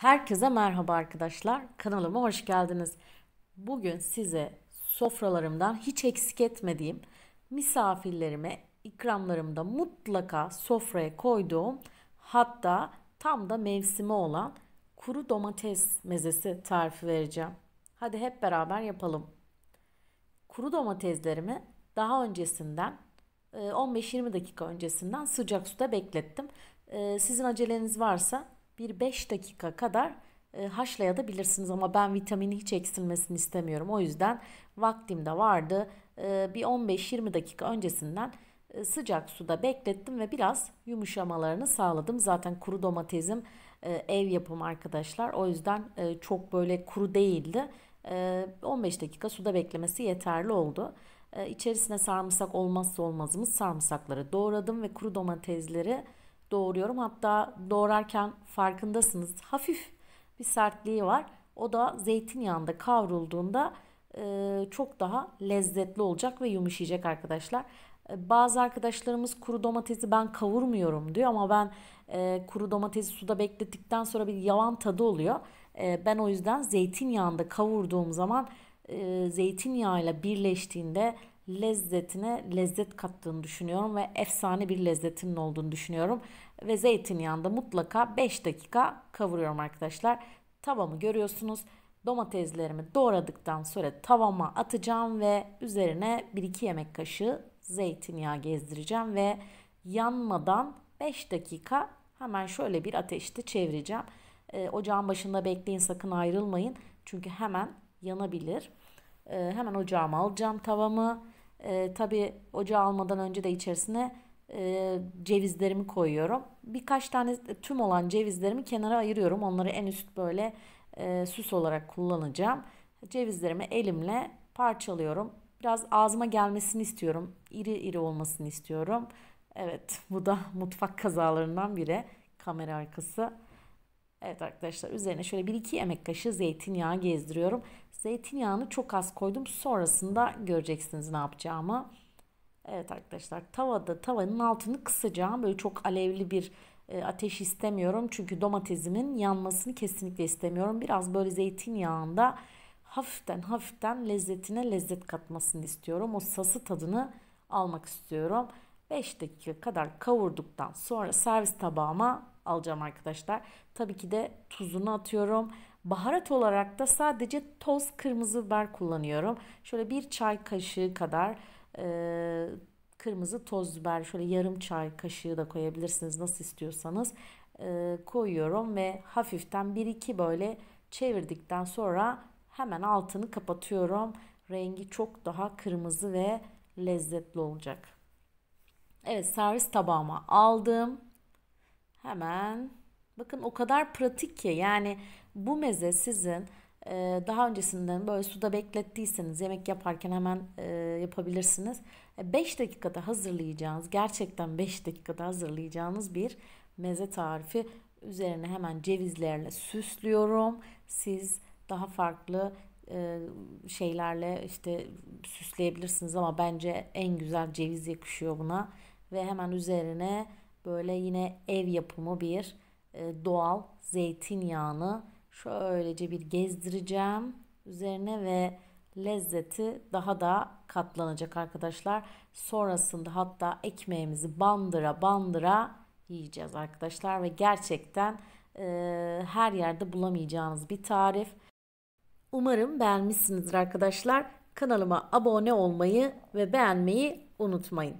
Herkese merhaba arkadaşlar. Kanalıma hoş geldiniz. Bugün size sofralarımdan hiç eksik etmediğim, misafirlerime ikramlarımda mutlaka sofraya koyduğum, hatta tam da mevsimi olan kuru domates mezesi tarifi vereceğim. Hadi hep beraber yapalım. Kuru domateslerimi daha öncesinden 15-20 dakika öncesinden sıcak suda beklettim. Sizin aceleniz varsa bir 5 dakika kadar haşlayabilirsiniz ama ben vitamini hiç eksilmesini istemiyorum. O yüzden vaktim de vardı. Bir 15-20 dakika öncesinden sıcak suda beklettim ve biraz yumuşamalarını sağladım. Zaten kuru domatesim ev yapımı arkadaşlar. O yüzden çok böyle kuru değildi. 15 dakika suda beklemesi yeterli oldu. İçerisine sarımsak olmazsa olmazımız sarımsakları doğradım ve kuru domatesleri doğruyorum. Hatta doğrarken farkındasınız hafif bir sertliği var. O da zeytinyağında kavrulduğunda çok daha lezzetli olacak ve yumuşayacak arkadaşlar. Bazı arkadaşlarımız kuru domatesi ben kavurmuyorum diyor ama ben kuru domatesi suda beklettikten sonra bir yavan tadı oluyor. Ben o yüzden zeytinyağında kavurduğum zaman zeytinyağıyla birleştiğinde lezzetine lezzet kattığını düşünüyorum ve efsane bir lezzetinin olduğunu düşünüyorum. Ve zeytinyağında mutlaka 5 dakika kavuruyorum arkadaşlar. Tavamı görüyorsunuz. Domateslerimi doğradıktan sonra tavama atacağım ve üzerine 1-2 yemek kaşığı zeytinyağı gezdireceğim ve yanmadan 5 dakika hemen şöyle bir ateşte çevireceğim. Ocağın başında bekleyin, sakın ayrılmayın. Çünkü hemen yanabilir. Hemen ocağıma alacağım tavamı. Tabii ocağa almadan önce de içerisine cevizlerimi koyuyorum. Birkaç tane tüm olan cevizlerimi kenara ayırıyorum. Onları en üst böyle süs olarak kullanacağım. Cevizlerimi elimle parçalıyorum. Biraz ağzıma gelmesini istiyorum. İri iri olmasını istiyorum. Evet, bu da mutfak kazalarından biri. Kamera arkası. Evet arkadaşlar, üzerine şöyle 1-2 yemek kaşığı zeytinyağı gezdiriyorum. Zeytinyağını çok az koydum. Sonrasında göreceksiniz ne yapacağımı. Evet arkadaşlar, tavanın altını kısacağım. Böyle çok alevli bir ateş istemiyorum. Çünkü domatesimin yanmasını kesinlikle istemiyorum. Biraz böyle zeytinyağında hafiften lezzetine lezzet katmasını istiyorum. O sası tadını almak istiyorum. 5 dakika kadar kavurduktan sonra servis tabağıma alacağım arkadaşlar. Tabii ki de tuzunu atıyorum. Baharat olarak da sadece toz kırmızı biber kullanıyorum. Şöyle bir çay kaşığı kadar kırmızı toz biber, şöyle yarım çay kaşığı da koyabilirsiniz nasıl istiyorsanız. Koyuyorum ve hafiften 1-2 böyle çevirdikten sonra hemen altını kapatıyorum. Rengi çok daha kırmızı ve lezzetli olacak. Evet, servis tabağıma aldım. Hemen bakın, o kadar pratik ki, yani bu meze sizin daha öncesinden böyle suda beklettiyseniz yemek yaparken hemen yapabilirsiniz. 5 dakikada hazırlayacağınız, gerçekten 5 dakikada hazırlayacağınız bir meze tarifi. Üzerine hemen cevizlerle süslüyorum. Siz daha farklı şeylerle işte süsleyebilirsiniz ama bence en güzel ceviz yakışıyor buna. Ve hemen üzerine böyle yine ev yapımı bir doğal zeytinyağını şöylece bir gezdireceğim üzerine ve lezzeti daha da katlanacak arkadaşlar. Sonrasında hatta ekmeğimizi bandıra bandıra yiyeceğiz arkadaşlar ve gerçekten her yerde bulamayacağınız bir tarif. Umarım beğenmişsinizdir arkadaşlar. Kanalıma abone olmayı ve beğenmeyi unutmayın.